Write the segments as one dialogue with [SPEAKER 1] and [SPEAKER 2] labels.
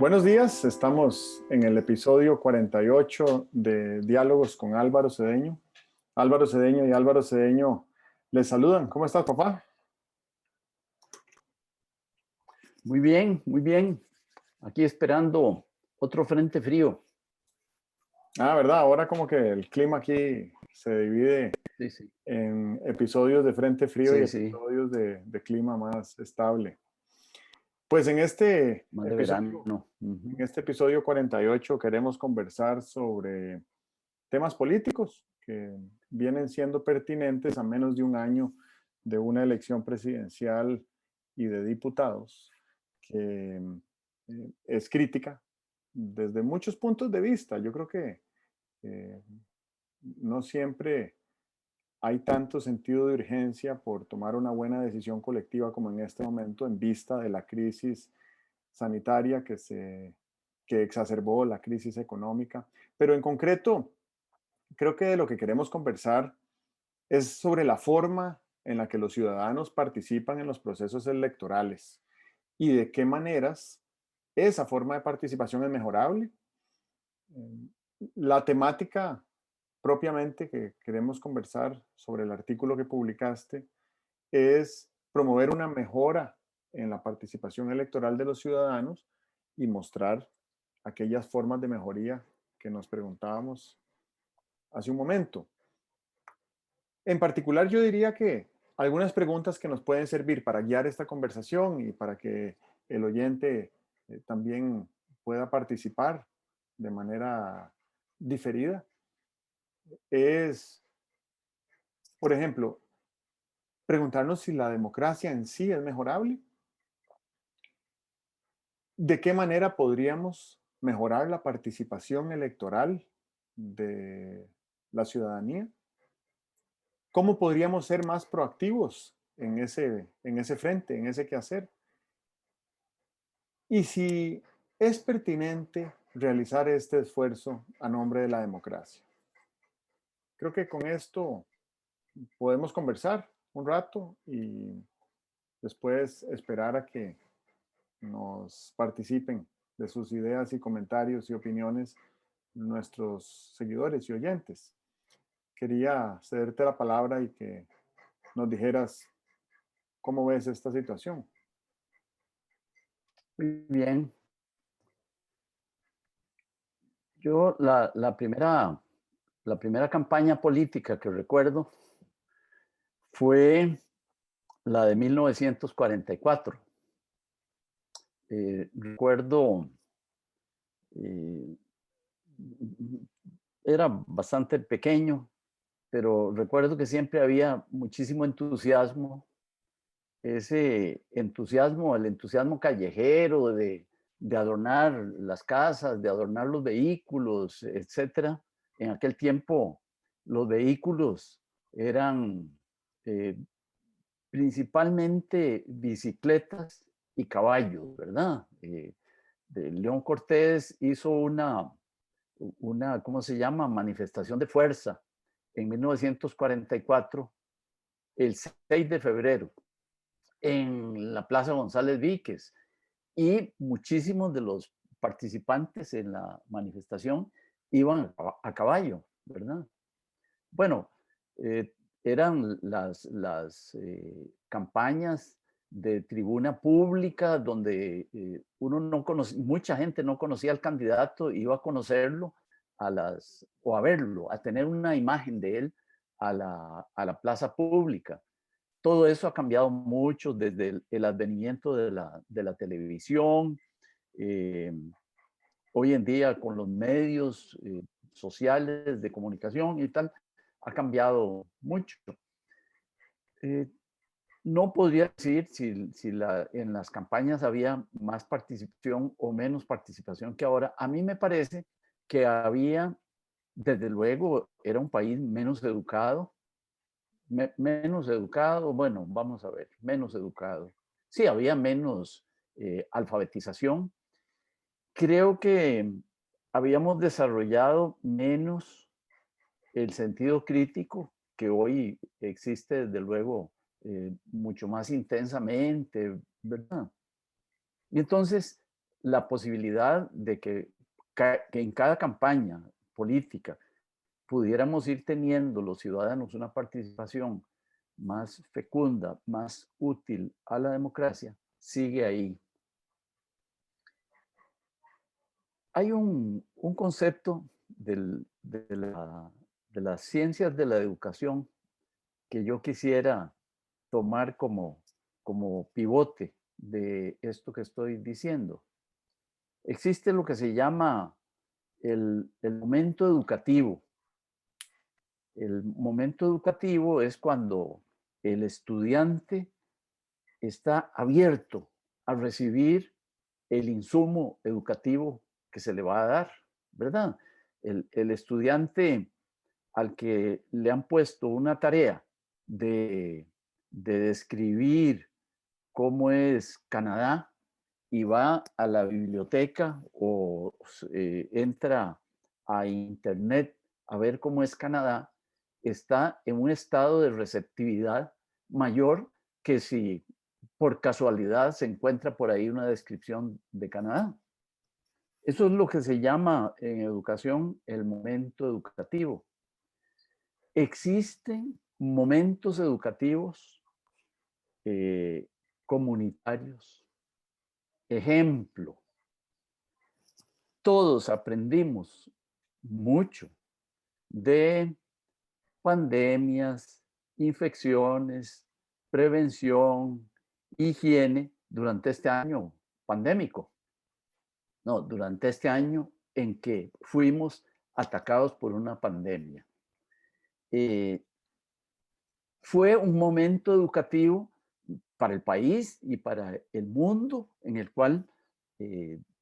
[SPEAKER 1] Buenos días, estamos en el episodio 48 de Diálogos con Álvaro Cedeño. Álvaro Cedeño y Álvaro Cedeño les saludan. ¿Cómo estás, papá?
[SPEAKER 2] Muy bien, muy bien. Aquí esperando otro frente frío.
[SPEAKER 1] ¿Verdad? Ahora como que el clima aquí se divide
[SPEAKER 2] Sí, sí,
[SPEAKER 1] en episodios de frente frío y
[SPEAKER 2] sí, sí,
[SPEAKER 1] episodios de clima más estable. Pues en este
[SPEAKER 2] más de
[SPEAKER 1] episodio,
[SPEAKER 2] verano. Ujú.
[SPEAKER 1] en este episodio 48 queremos conversar sobre temas políticos que vienen siendo pertinentes a menos de un año de una elección presidencial y de diputados, que es crítica desde muchos puntos de vista. Yo creo que eh, no siempre hay tanto sentido de urgencia por tomar una buena decisión colectiva como en este momento en vista de la crisis sanitaria que exacerbó la crisis económica. Pero en concreto, creo que de lo que queremos conversar es sobre la forma en la que los ciudadanos participan en los procesos electorales y de qué maneras esa forma de participación es mejorable. La temática propiamente que queremos conversar sobre el artículo que publicaste es promover una mejora en la participación electoral de los ciudadanos y mostrar aquellas formas de mejoría que nos preguntábamos hace un momento. En particular, yo diría que algunas preguntas que nos pueden servir para guiar esta conversación y para que el oyente también pueda participar de manera diferida es, por ejemplo, preguntarnos si la democracia en sí es mejorable. ¿De qué manera podríamos mejorar la participación electoral de la ciudadanía? ¿Cómo podríamos ser más proactivos en ese frente, en ese quehacer? Y si es pertinente realizar este esfuerzo a nombre de la democracia. Creo que con esto podemos conversar un rato y después esperar a que nos participen de sus ideas y comentarios y opiniones nuestros seguidores y oyentes. Quería cederte la palabra y que nos dijeras cómo ves esta situación.
[SPEAKER 2] Muy bien. Yo la primera campaña política que recuerdo fue la de 1944. Recuerdo, eh, era bastante pequeño, pero recuerdo que siempre había muchísimo entusiasmo, ese entusiasmo, el entusiasmo callejero de adornar las casas, de adornar los vehículos, etcétera. En aquel tiempo los vehículos eran eh, principalmente bicicletas y caballos, ¿verdad? León Cortés hizo ¿cómo se llama? Manifestación de fuerza en 1944, el 6 de febrero en la Plaza González Víquez, y muchísimos de los participantes en la manifestación iban a caballo, ¿verdad? Bueno, eran las campañas de tribuna pública donde uno no conocía, mucha gente no conocía al candidato, iba a conocerlo o a verlo, a tener una imagen de él a la plaza pública. Todo eso ha cambiado mucho desde el advenimiento de la televisión. eh, Hoy en día con los medios sociales de comunicación y tal, ha cambiado mucho. Eh, no podría decir si en las campañas había más participación o menos participación que ahora. A mí me parece que había, desde luego, era un país menos educado, menos educado, bueno, vamos a ver, menos educado. Sí, había menos alfabetización. Creo que habíamos desarrollado menos el sentido crítico, que hoy existe, desde luego, mucho más intensamente, ¿verdad? Y entonces, la posibilidad de que en cada campaña política pudiéramos ir teniendo los ciudadanos una participación más fecunda, más útil a la democracia, sigue ahí. Hay un concepto de las ciencias de la educación que yo quisiera tomar como pivote de esto que estoy diciendo. Existe lo que se llama el momento educativo. El momento educativo es cuando el estudiante está abierto a recibir el insumo educativo que se le va a dar, ¿verdad? El estudiante al que le han puesto una tarea de describir cómo es Canadá y va a la biblioteca o entra a internet a ver cómo es Canadá, está en un estado de receptividad mayor que si por casualidad se encuentra por ahí una descripción de Canadá. Eso es lo que se llama en educación el momento educativo. Existen momentos educativos comunitarios. Ejemplo, todos aprendimos mucho de pandemias, infecciones, prevención, higiene durante este año pandémico. No, durante este año en que fuimos atacados por una pandemia. Fue un momento educativo para el país y para el mundo en el cual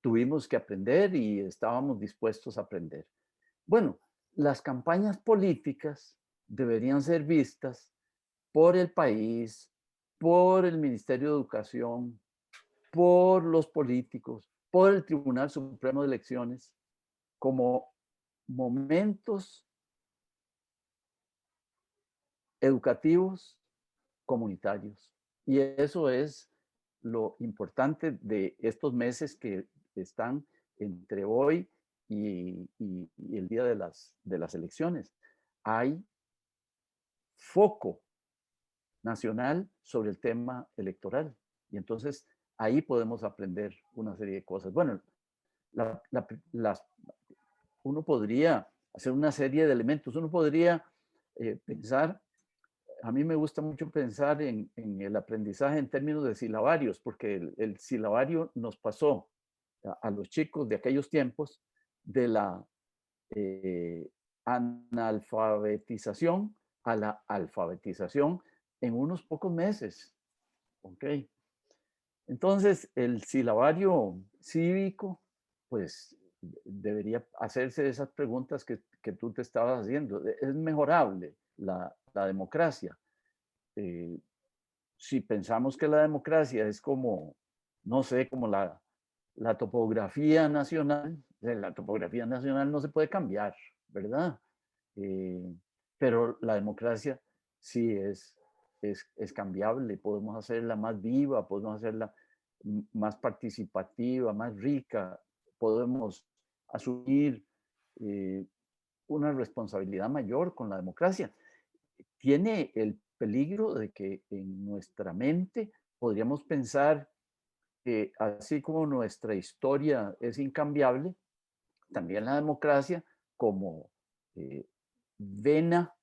[SPEAKER 2] tuvimos que aprender y estábamos dispuestos a aprender. Bueno, las campañas políticas deberían ser vistas por el país, por el Ministerio de Educación, por los políticos, por el Tribunal Supremo de Elecciones, como momentos educativos comunitarios. Y eso es lo importante de estos meses que están entre hoy y el día de las elecciones. Hay foco nacional sobre el tema electoral. Y entonces ahí podemos aprender una serie de cosas. Bueno, uno podría hacer una serie de elementos. Uno podría pensar, a mí me gusta mucho pensar en el aprendizaje en términos de silabarios, porque el silabario nos pasó a los chicos de aquellos tiempos de la analfabetización a la alfabetización en unos pocos meses. ¿Ok? Entonces, el silabario cívico, pues debería hacerse esas preguntas que tú te estabas haciendo. ¿Es mejorable la democracia? Si pensamos que la democracia es como, no sé, como la topografía nacional, la topografía nacional no se puede cambiar, ¿verdad? Pero la democracia sí es cambiable, podemos hacerla más viva, podemos hacerla más participativa, más rica, podemos asumir una responsabilidad mayor con la democracia. Tiene el peligro de que en nuestra mente podríamos pensar que así como nuestra historia es incambiable, también la democracia como vena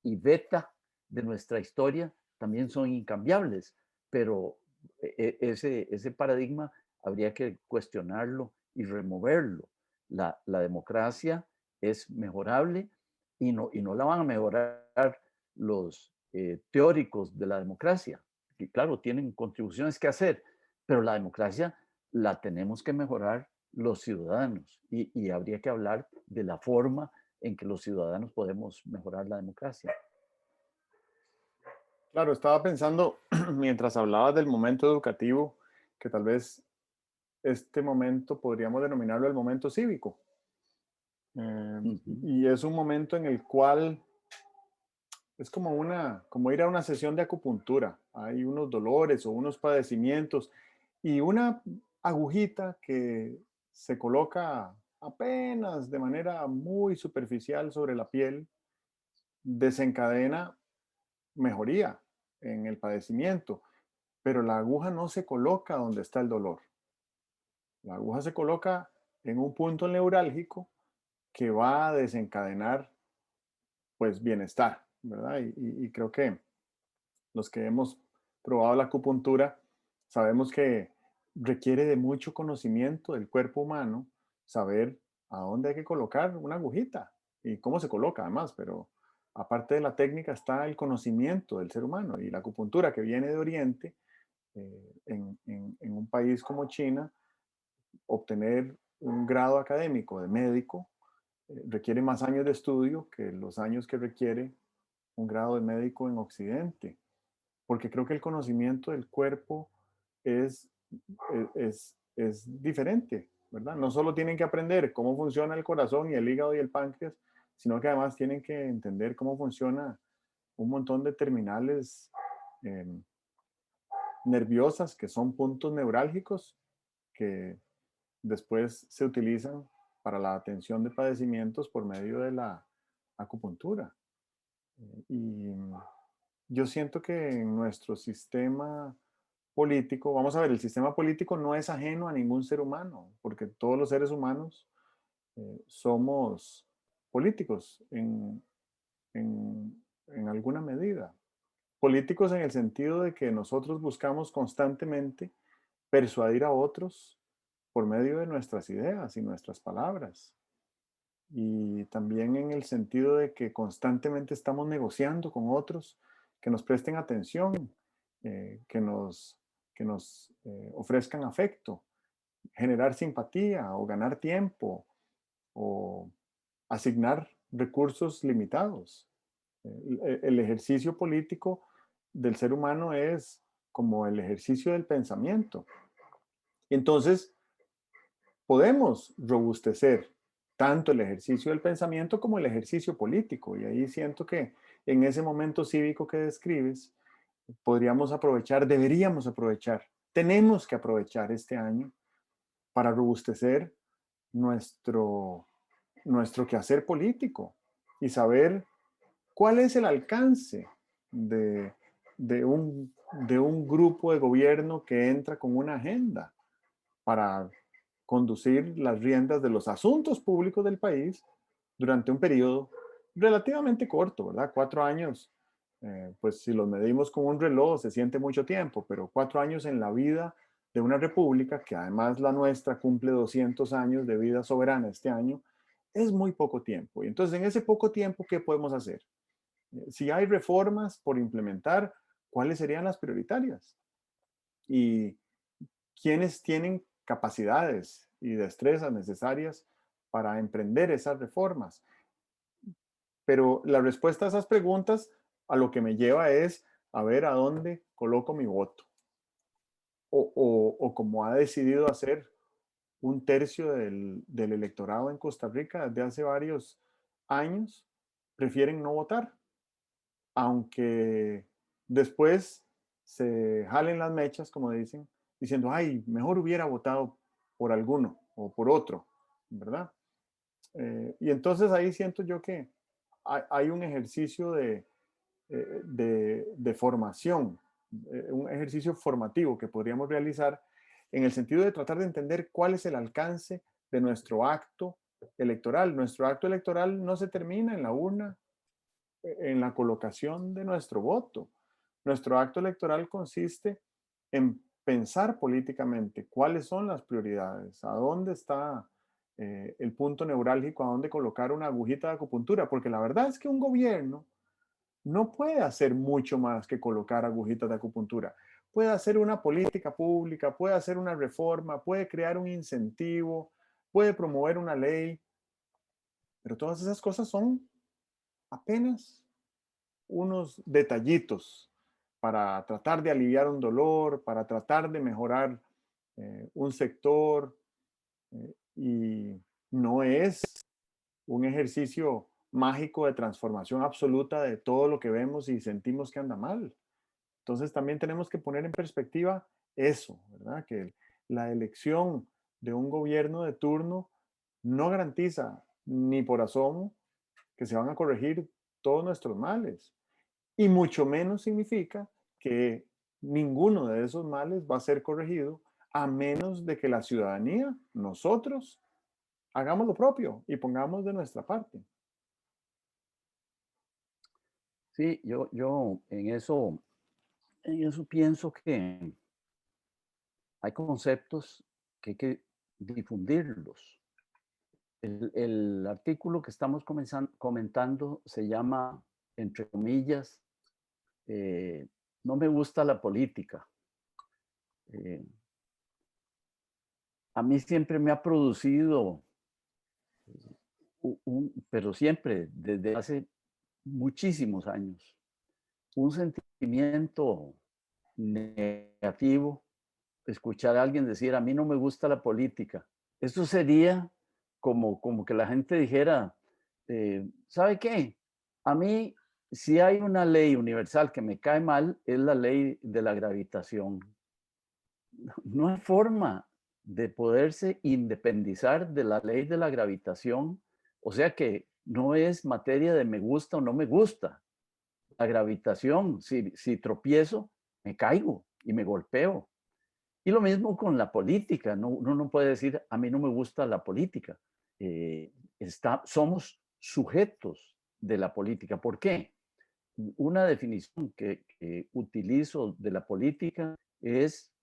[SPEAKER 2] y beta de nuestra historia también son incambiables, pero ese paradigma habría que cuestionarlo y removerlo. La democracia es mejorable y no la van a mejorar los teóricos de la democracia, que claro, tienen contribuciones que hacer, pero la democracia la tenemos que mejorar los ciudadanos y habría que hablar de la forma en que los ciudadanos podemos mejorar la democracia.
[SPEAKER 1] Claro, estaba pensando mientras hablabas del momento educativo, que tal vez este momento podríamos denominarlo el momento cívico.
[SPEAKER 2] Ujú.
[SPEAKER 1] Y es un momento en el cual es como ir a una sesión de acupuntura. Hay unos dolores o unos padecimientos y una agujita que se coloca apenas de manera muy superficial sobre la piel desencadena mejoría en el padecimiento, pero la aguja no se coloca donde está el dolor. La aguja se coloca en un punto neurálgico que va a desencadenar pues bienestar, ¿verdad? Y creo que los que hemos probado la acupuntura sabemos que requiere de mucho conocimiento del cuerpo humano saber a dónde hay que colocar una agujita y cómo se coloca además, pero aparte de la técnica está el conocimiento del ser humano y la acupuntura que viene de Oriente, en un país como China, obtener un grado académico de médico requiere más años de estudio que los años que requiere un grado de médico en Occidente, porque creo que el conocimiento del cuerpo es, es diferente, ¿verdad? No solo tienen que aprender cómo funciona el corazón y el hígado y el páncreas, sino que además tienen que entender cómo funciona un montón de terminales eh, nerviosas que son puntos neurálgicos que después se utilizan para la atención de padecimientos por medio de la acupuntura. Y yo siento que en nuestro sistema político, vamos a ver, el sistema político no es ajeno a ningún ser humano, porque todos los seres humanos somos políticos en alguna medida. Políticos en el sentido de que nosotros buscamos constantemente persuadir a otros por medio de nuestras ideas y nuestras palabras. Y también en el sentido de que constantemente estamos negociando con otros que nos presten atención, que nos ofrezcan afecto, generar simpatía o ganar tiempo o asignar recursos limitados. El ejercicio político del ser humano es como el ejercicio del pensamiento. Y entonces podemos robustecer tanto el ejercicio del pensamiento como el ejercicio político. Y ahí siento que en ese momento cívico que describes, podríamos aprovechar, deberíamos aprovechar, tenemos que aprovechar este año para robustecer nuestro, nuestro quehacer político y saber cuál es el alcance de, de un grupo de gobierno que entra con una agenda para conducir las riendas de los asuntos públicos del país durante un periodo relativamente corto, ¿verdad? 4 años, pues si los medimos con un reloj se siente mucho tiempo, pero 4 años en la vida de una república, que además la nuestra cumple 200 años de vida soberana este año, es muy poco tiempo. Y entonces en ese poco tiempo, ¿qué podemos hacer? Si hay reformas por implementar, ¿cuáles serían las prioritarias? Y quiénes tienen capacidades y destrezas necesarias para emprender esas reformas. Pero la respuesta a esas preguntas a lo que me lleva es a ver a dónde coloco mi voto. O como ha decidido hacer un tercio del electorado en Costa Rica desde hace varios años, prefieren no votar, aunque después se jalen las mechas, como dicen, diciendo, ay, mejor hubiera votado por alguno o por otro, ¿verdad? Y entonces ahí siento yo que hay un ejercicio de formación, un ejercicio formativo que podríamos realizar en el sentido de tratar de entender cuál es el alcance de nuestro acto electoral. Nuestro acto electoral no se termina en la urna, en la colocación de nuestro voto. Nuestro acto electoral consiste en pensar políticamente cuáles son las prioridades, a dónde está el punto neurálgico, a dónde colocar una agujita de acupuntura, porque la verdad es que un gobierno no puede hacer mucho más que colocar agujitas de acupuntura. Puede hacer una política pública, puede hacer una reforma, puede crear un incentivo, puede promover una ley, pero todas esas cosas son apenas unos detallitos para tratar de aliviar un dolor, para tratar de mejorar un sector, y no es un ejercicio mágico de transformación absoluta de todo lo que vemos y sentimos que anda mal. Entonces también tenemos que poner en perspectiva eso, ¿verdad? Que la elección de un gobierno de turno no garantiza ni por asomo que se van a corregir todos nuestros males. Y mucho menos significa que ninguno de esos males va a ser corregido a menos de que la ciudadanía, nosotros, hagamos lo propio y pongamos de nuestra parte.
[SPEAKER 2] Sí, yo en eso pienso que hay conceptos que hay que difundirlos. El artículo que estamos comentando se llama, entre comillas, eh, no me gusta la política. Eh, a mí siempre me ha producido, pero siempre, desde hace muchísimos años, un sentimiento negativo escuchar a alguien decir, a mí no me gusta la política. Eso sería como que la gente dijera, ¿sabe qué? A mí, si hay una ley universal que me cae mal, es la ley de la gravitación. No hay forma de poderse independizar de la ley de la gravitación. O sea que no es materia de me gusta o no me gusta. La gravitación, si tropiezo, me caigo y me golpeo. Y lo mismo con la política, no, uno no puede decir, a mí no me gusta la política. Somos sujetos de la política. ¿Por qué? Una definición que utilizo de la política es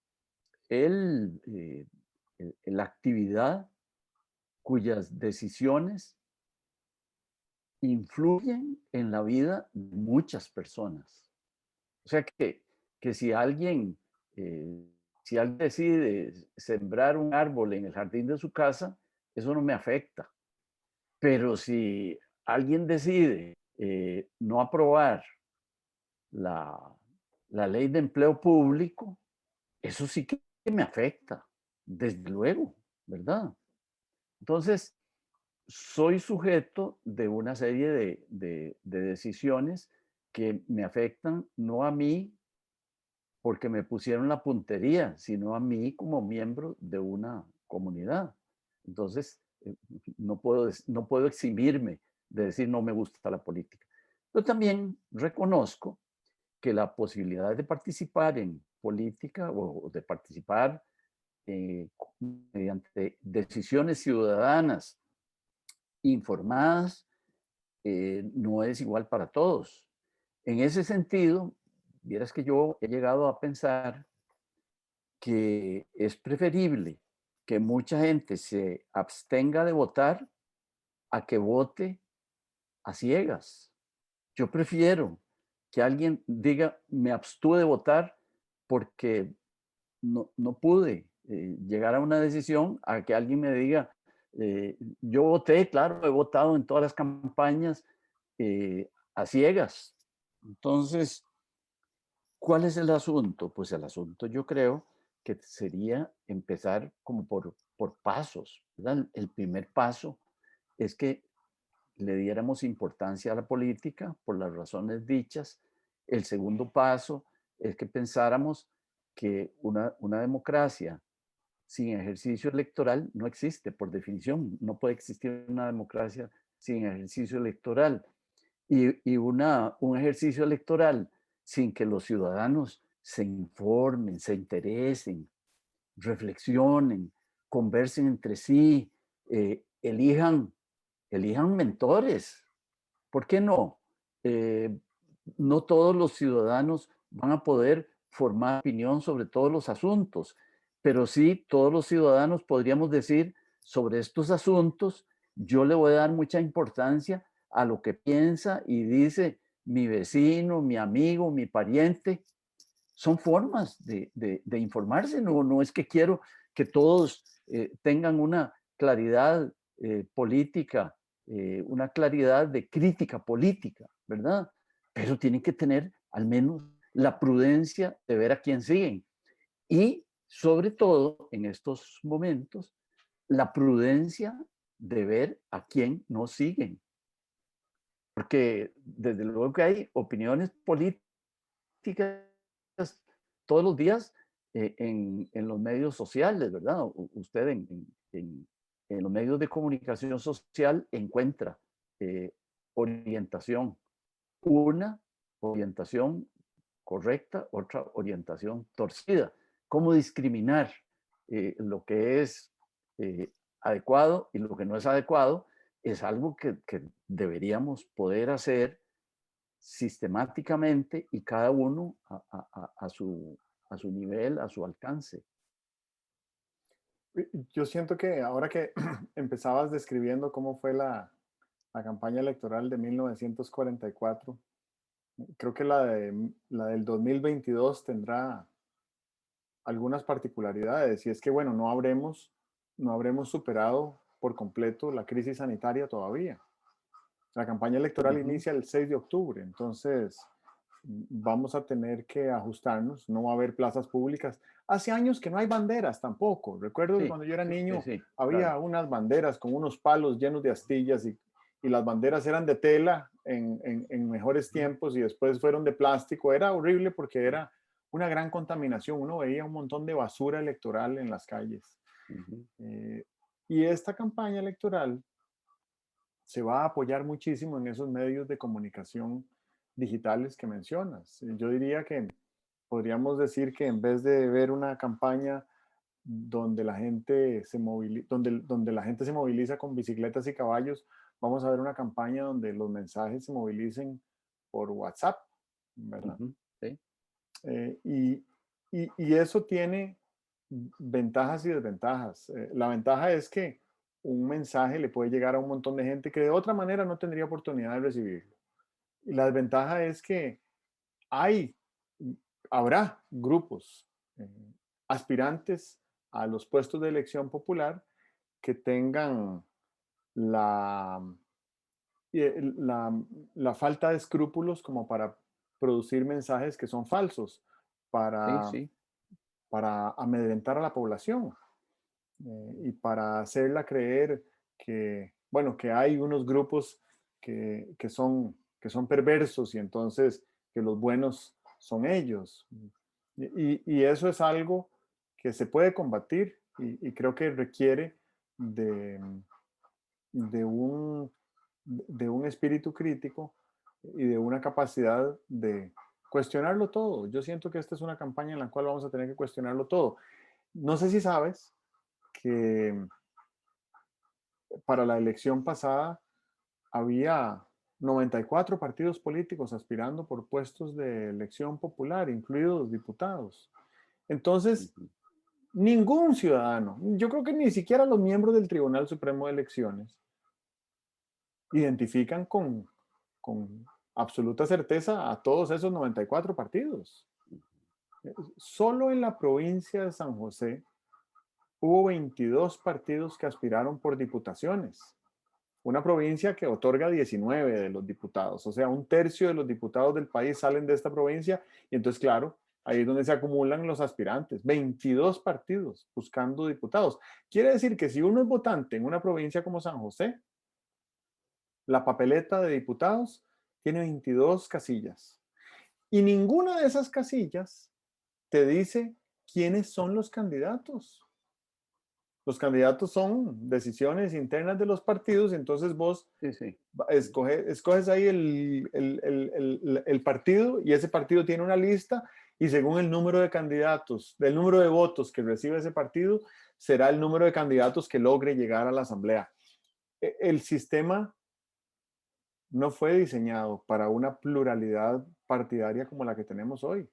[SPEAKER 2] la actividad cuyas decisiones influyen en la vida de muchas personas. O sea que eh, si alguien decide sembrar un árbol en el jardín de su casa, eso no me afecta. Pero si alguien decide no aprobar la, la ley de empleo público, eso sí que me afecta, desde luego, ¿verdad? Entonces, soy sujeto de una serie de decisiones que me afectan no a mí porque me pusieron la puntería, sino a mí como miembro de una comunidad. Entonces, no puedo eximirme de decir no me gusta la política. Yo también reconozco que la posibilidad de participar en política o de participar eh, mediante decisiones ciudadanas informadas no es igual para todos. En ese sentido, vieras que yo he llegado a pensar que es preferible que mucha gente se abstenga de votar a que vote a ciegas. Yo prefiero que alguien diga, me abstuve de votar porque no pude llegar a una decisión, a que alguien me diga, yo voté, claro, he votado en todas las campañas a ciegas. Entonces, ¿cuál es el asunto? Pues el asunto yo creo que sería empezar como por pasos, ¿verdad? El primer paso es que le diéramos importancia a la política por las razones dichas. El segundo paso es que pensáramos que una democracia sin ejercicio electoral no existe, por definición. No puede existir una democracia sin ejercicio electoral. Un ejercicio electoral sin que los ciudadanos se informen, se interesen, reflexionen, conversen entre sí, elijan mentores. ¿Por qué no? Eh, no todos los ciudadanos van a poder formar opinión sobre todos los asuntos, pero sí todos los ciudadanos podríamos decir sobre estos asuntos, yo le voy a dar mucha importancia a lo que piensa y dice mi vecino, mi amigo, mi pariente. Son formas de informarse, no es que quiero que todos tengan una claridad política, una claridad de crítica política, ¿verdad? Pero tienen que tener al menos la prudencia de ver a quién siguen. Y sobre todo en estos momentos, la prudencia de ver a quién no siguen. Porque desde luego que hay opiniones políticas todos los días en los medios sociales, ¿verdad? Usted en los medios de comunicación social encuentra orientación. Una orientación correcta, otra orientación torcida. ¿Cómo discriminar lo que es adecuado y lo que no es adecuado? Es algo que deberíamos poder hacer sistemáticamente y cada uno a su nivel, a su alcance.
[SPEAKER 1] Yo siento que ahora que empezabas describiendo cómo fue la campaña electoral de 1944, creo que la del 2022 tendrá algunas particularidades, y es que, bueno, no habremos superado por completo la crisis sanitaria todavía. La campaña electoral
[SPEAKER 2] Ujú.
[SPEAKER 1] inicia el 6 de octubre, entonces vamos a tener que ajustarnos, no va a haber plazas públicas. Hace años que no hay banderas tampoco. Recuerdo que
[SPEAKER 2] Sí,
[SPEAKER 1] cuando yo era
[SPEAKER 2] sí, sí,
[SPEAKER 1] niño
[SPEAKER 2] sí,
[SPEAKER 1] había
[SPEAKER 2] claro.
[SPEAKER 1] unas banderas con unos palos llenos de astillas y las banderas eran de tela en mejores
[SPEAKER 2] Ujú.
[SPEAKER 1] tiempos y después fueron de plástico. Era horrible porque
[SPEAKER 2] Sí.
[SPEAKER 1] era una gran contaminación. Uno veía un montón de basura electoral en las calles.
[SPEAKER 2] Ujú.
[SPEAKER 1] Eh, y esta campaña electoral se va a apoyar muchísimo en esos medios de comunicación digitales que mencionas. Yo diría que podríamos decir que en vez de ver una campaña donde la gente donde la gente se moviliza con bicicletas y caballos, vamos a ver una campaña donde los mensajes se movilicen por WhatsApp, ¿verdad?
[SPEAKER 2] Ujú. Sí.
[SPEAKER 1] Y eso tiene ventajas y desventajas. La ventaja es que un mensaje le puede llegar a un montón de gente que de otra manera no tendría oportunidad de recibirlo. Y la desventaja es que hay, habrá grupos aspirantes a los puestos de elección popular que tengan la, la, la falta de escrúpulos como para producir mensajes que son falsos,
[SPEAKER 2] Sí,
[SPEAKER 1] para,
[SPEAKER 2] sí.
[SPEAKER 1] para amedrentar a la población y para hacerla creer que, bueno, que hay unos grupos que son perversos y entonces que los buenos son ellos. Y eso es algo que se puede combatir y creo que requiere de, de, un, de un espíritu crítico y de una capacidad de cuestionarlo todo. Yo siento que esta es una campaña en la cual vamos a tener que cuestionarlo todo. No sé si sabes que para la elección pasada había 94 partidos políticos aspirando por puestos de elección popular, incluidos diputados. Entonces,
[SPEAKER 2] Ujú.
[SPEAKER 1] ningún ciudadano, yo creo que ni siquiera los miembros del Tribunal Supremo de Elecciones, identifican con absoluta certeza a todos esos 94 partidos. Solo en la provincia de San José hubo 22 partidos que aspiraron por diputaciones. Una provincia que otorga 19 de los diputados, o sea, un tercio de los diputados del país salen de esta provincia y entonces, claro, ahí es donde se acumulan los aspirantes, 22 partidos buscando diputados. Quiere decir que si uno es votante en una provincia como San José, la papeleta de diputados tiene 22 casillas y ninguna de esas casillas te dice quiénes son los candidatos. Los candidatos son decisiones internas de los partidos, entonces vos
[SPEAKER 2] Sí, sí.
[SPEAKER 1] escoges ahí el partido y ese partido tiene una lista y según el número de candidatos, del número de votos que recibe ese partido, será el número de candidatos que logre llegar a la asamblea. El sistema no fue diseñado para una pluralidad partidaria como la que tenemos hoy.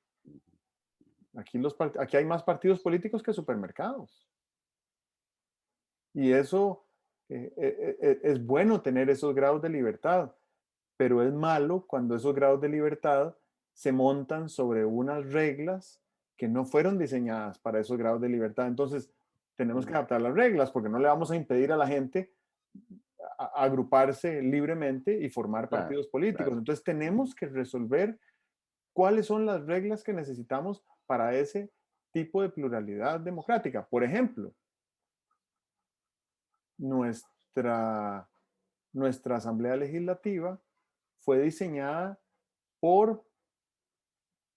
[SPEAKER 1] Aquí hay más partidos políticos que supermercados. Y eso es bueno tener esos grados de libertad, pero es malo cuando esos grados de libertad se montan sobre unas reglas que no fueron diseñadas para esos grados de libertad. Entonces, tenemos que
[SPEAKER 2] Mm.
[SPEAKER 1] adaptar las reglas porque no le vamos a impedir a la gente agruparse libremente y formar
[SPEAKER 2] Claro,
[SPEAKER 1] partidos políticos.
[SPEAKER 2] claro.
[SPEAKER 1] Entonces, tenemos que resolver cuáles son las reglas que necesitamos para ese tipo de pluralidad democrática. Por ejemplo, nuestra, nuestra Asamblea Legislativa fue diseñada por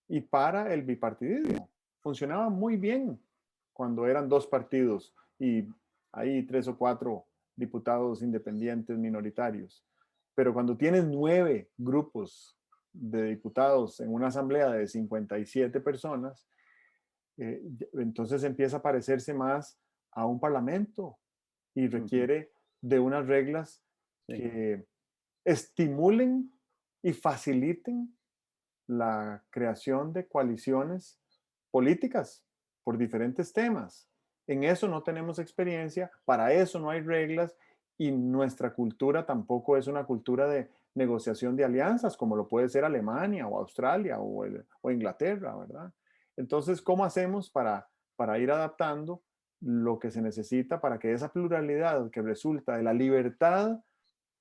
[SPEAKER 1] y para el bipartidismo. funcionaba muy bien cuando eran dos partidos y hay 3 o 4 diputados independientes minoritarios. Pero cuando tienes 9 grupos de diputados en una asamblea de 57 personas, entonces empieza a parecerse más a un parlamento y
[SPEAKER 2] Ujú.
[SPEAKER 1] requiere de unas reglas
[SPEAKER 2] Sí.
[SPEAKER 1] que estimulen y faciliten la creación de coaliciones políticas por diferentes temas. En eso no tenemos experiencia, para eso no hay reglas y nuestra cultura tampoco es una cultura de negociación de alianzas como lo puede ser Alemania o Australia o Inglaterra, ¿verdad? Entonces, ¿cómo hacemos para ir adaptando lo que se necesita para que esa pluralidad que resulta de la libertad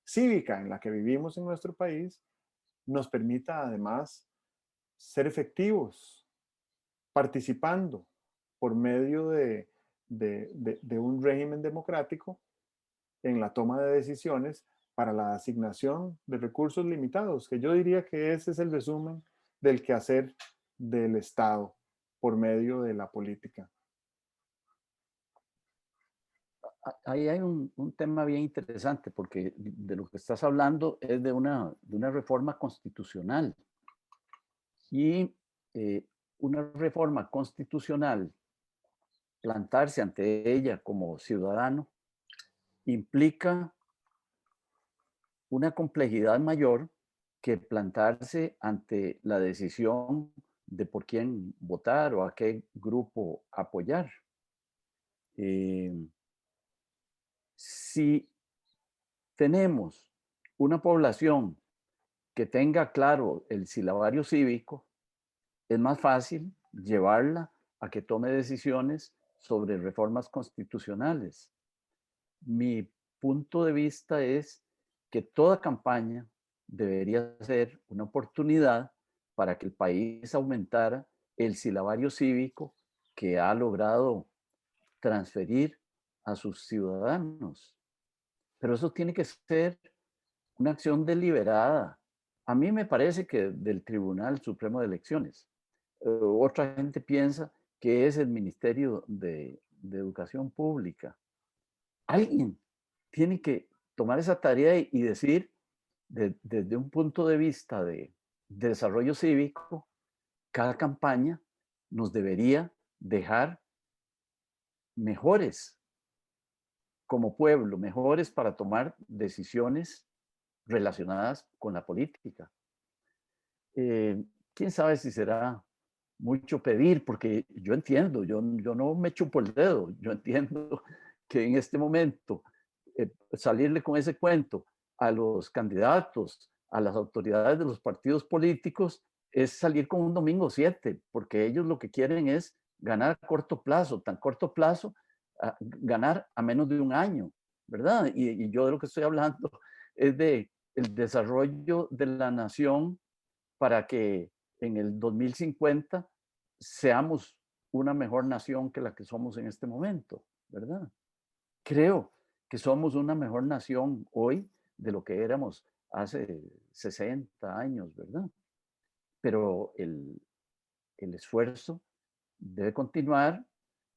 [SPEAKER 1] cívica en la que vivimos en nuestro país nos permita además ser efectivos, participando por medio de un régimen democrático en la toma de decisiones para la asignación de recursos limitados, que yo diría que ese es el resumen del quehacer del Estado por medio de la política.
[SPEAKER 2] Ahí hay un tema bien interesante, porque de lo que estás hablando es de una reforma constitucional. Y una reforma constitucional, plantarse ante ella como ciudadano, implica una complejidad mayor que plantarse ante la decisión de por quién votar o a qué grupo apoyar. Eh, si tenemos una población que tenga claro el silabario cívico, es más fácil llevarla a que tome decisiones sobre reformas constitucionales. Mi punto de vista es que toda campaña debería ser una oportunidad para que el país aumentara el silabario cívico que ha logrado transferir a sus ciudadanos. Pero eso tiene que ser una acción deliberada. A mí me parece que del Tribunal Supremo de Elecciones. Otra gente piensa que es el Ministerio de Educación Pública. Alguien tiene que tomar esa tarea y decir, desde un punto de vista de desarrollo cívico, cada campaña nos debería dejar mejores como pueblo, mejores para tomar decisiones relacionadas con la política. Quién sabe si será mucho pedir, porque yo entiendo, yo no me chupo el dedo, yo entiendo que en este momento salirle con ese cuento a los candidatos, a las autoridades de los partidos políticos, es salir con un domingo 7, porque ellos lo que quieren es ganar a corto plazo, tan corto plazo, ganar a menos de un año, ¿verdad? Y yo de lo que estoy hablando es de el desarrollo de la nación para que en el 2050 seamos una mejor nación que la que somos en este momento, ¿verdad? Creo que somos una mejor nación hoy de lo que éramos hace 60 años, ¿verdad? Pero el esfuerzo debe continuar,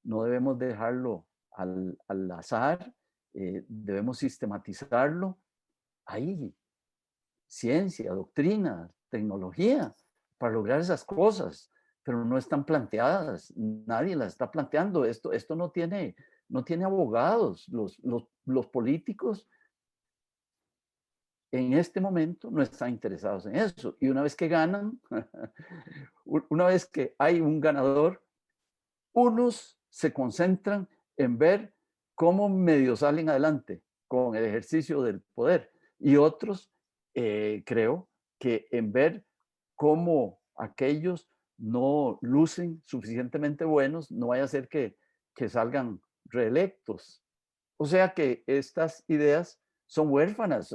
[SPEAKER 2] no debemos dejarlo al azar, debemos sistematizarlo. Hay ciencia, doctrina, tecnología para lograr esas cosas, pero no están planteadas, nadie las está planteando. Esto no tiene abogados. Los políticos en este momento no están interesados en eso. Y una vez que ganan, una vez que hay un ganador, unos se concentran en ver cómo medio salen adelante con el ejercicio del poder y otros creo que en ver cómo aquellos no lucen suficientemente buenos, no vaya a ser que salgan reelectos. O sea que estas ideas son huérfanas,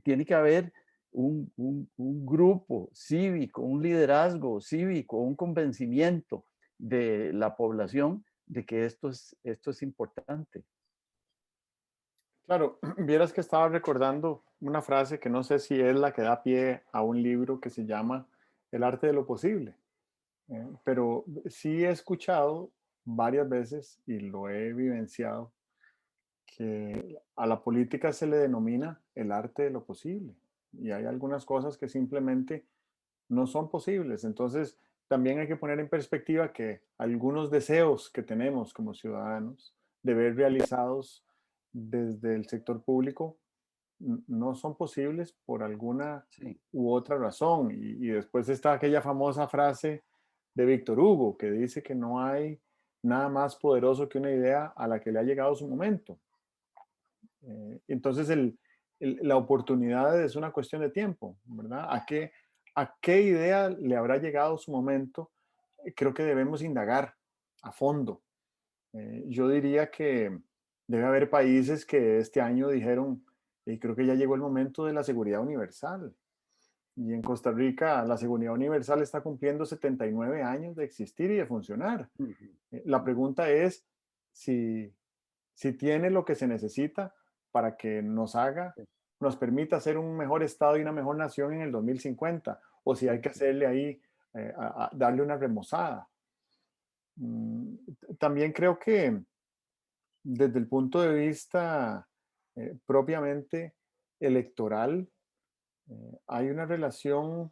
[SPEAKER 2] tiene que haber un grupo cívico, un liderazgo cívico, un convencimiento de la población de que esto es importante.
[SPEAKER 1] Claro, vieras que estaba recordando una frase que no sé si es la que da pie a un libro que se llama El arte de lo posible. Pero sí he escuchado varias veces y lo he vivenciado que a la política se le denomina el arte de lo posible y hay algunas cosas que simplemente no son posibles. Entonces, también hay que poner en perspectiva que algunos deseos que tenemos como ciudadanos de ver realizados desde el sector público no son posibles por alguna
[SPEAKER 2] Sí,
[SPEAKER 1] u otra razón. Y después está aquella famosa frase de Víctor Hugo que dice que no hay nada más poderoso que una idea a la que le ha llegado su momento. Entonces, la oportunidad es una cuestión de tiempo, ¿verdad? A qué idea le habrá llegado su momento? Creo que debemos indagar a fondo. Yo diría que debe haber países que este año dijeron, y creo que ya llegó el momento de la seguridad universal. Y en Costa Rica la seguridad universal está cumpliendo 79 años de existir y de funcionar.
[SPEAKER 2] ujú,
[SPEAKER 1] La pregunta es si tiene lo que se necesita para que
[SPEAKER 2] sí,
[SPEAKER 1] nos permita ser un mejor Estado y una mejor nación en el 2050, o si hay que
[SPEAKER 2] sí,
[SPEAKER 1] hacerle ahí, darle una remozada. Mm, También creo que desde el punto de vista propiamente electoral, hay una relación,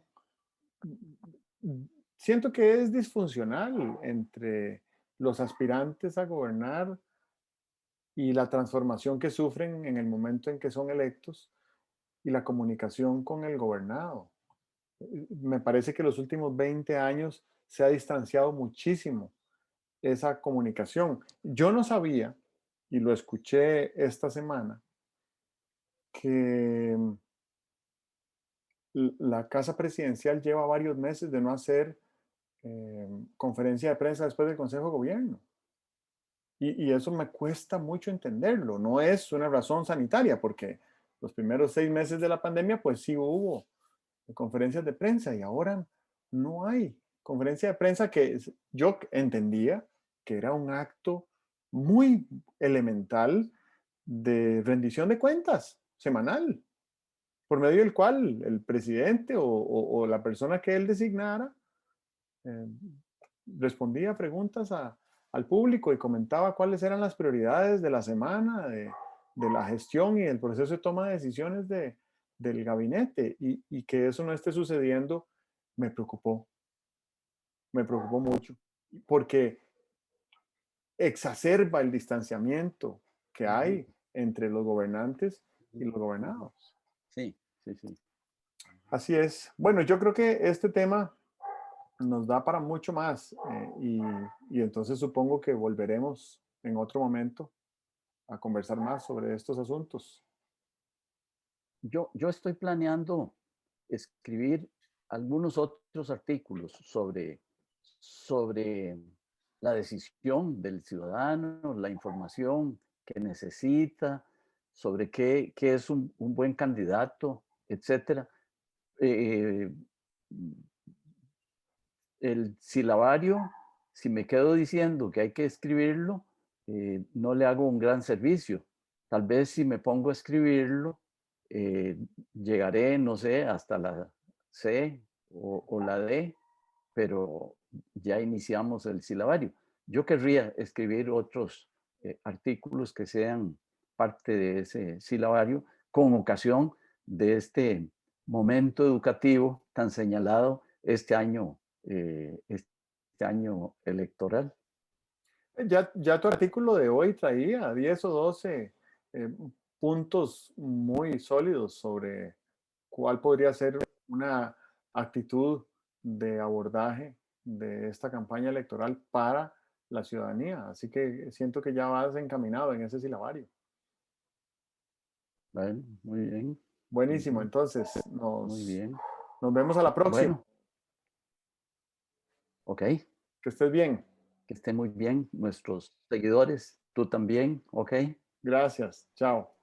[SPEAKER 1] mm, siento que es disfuncional entre los aspirantes a gobernar y la transformación que sufren en el momento en que son electos y la comunicación con el gobernado. Me parece que los últimos 20 años se ha distanciado muchísimo esa comunicación. Yo no sabía, y lo escuché esta semana, que la Casa Presidencial lleva varios meses de no hacer conferencia de prensa después del Consejo de Gobierno. Y eso me cuesta mucho entenderlo. No es una razón sanitaria, porque los primeros 6 meses de la pandemia, pues sí hubo conferencias de prensa y ahora no hay conferencia de prensa yo entendía que era un acto muy elemental de rendición de cuentas semanal, por medio del cual el presidente o la persona que él designara eh, respondía a preguntas al público y comentaba cuáles eran las prioridades de la semana, de la gestión y el proceso de toma de decisiones del gabinete. Y que eso no esté sucediendo me preocupó mucho, porque exacerba el distanciamiento que
[SPEAKER 2] ujú,
[SPEAKER 1] hay entre los gobernantes y
[SPEAKER 2] ujú,
[SPEAKER 1] los
[SPEAKER 2] ujú.
[SPEAKER 1] gobernados.
[SPEAKER 2] Sí, sí, sí.
[SPEAKER 1] Así es. Bueno, yo creo que este tema nos da para mucho más y entonces supongo que volveremos en otro momento a conversar más sobre estos asuntos.
[SPEAKER 2] Yo estoy planeando escribir algunos otros artículos sobre la decisión del ciudadano, la información que necesita, sobre qué es un buen candidato, etcétera. Eh, el silabario, si me quedo diciendo que hay que escribirlo, no le hago un gran servicio. Tal vez si me pongo a escribirlo, eh, llegaré, no sé, hasta la C o la D, pero ya iniciamos el silabario. Yo querría escribir otros artículos que sean parte de ese silabario con ocasión de este momento educativo tan señalado este año electoral.
[SPEAKER 1] Ya tu artículo de hoy traía 10 o 12 eh, puntos muy sólidos sobre cuál podría ser una actitud de abordaje de esta campaña electoral para la ciudadanía. Así que siento que ya vas encaminado en ese silabario.
[SPEAKER 2] Bueno, muy bien.
[SPEAKER 1] Buenísimo,
[SPEAKER 2] Ujú,
[SPEAKER 1] entonces
[SPEAKER 2] muy bien.
[SPEAKER 1] nos vemos a la próxima.
[SPEAKER 2] Bueno, ok.
[SPEAKER 1] Que estés bien.
[SPEAKER 2] Que estén muy bien nuestros seguidores. Tú también, ok.
[SPEAKER 1] Gracias. Chao.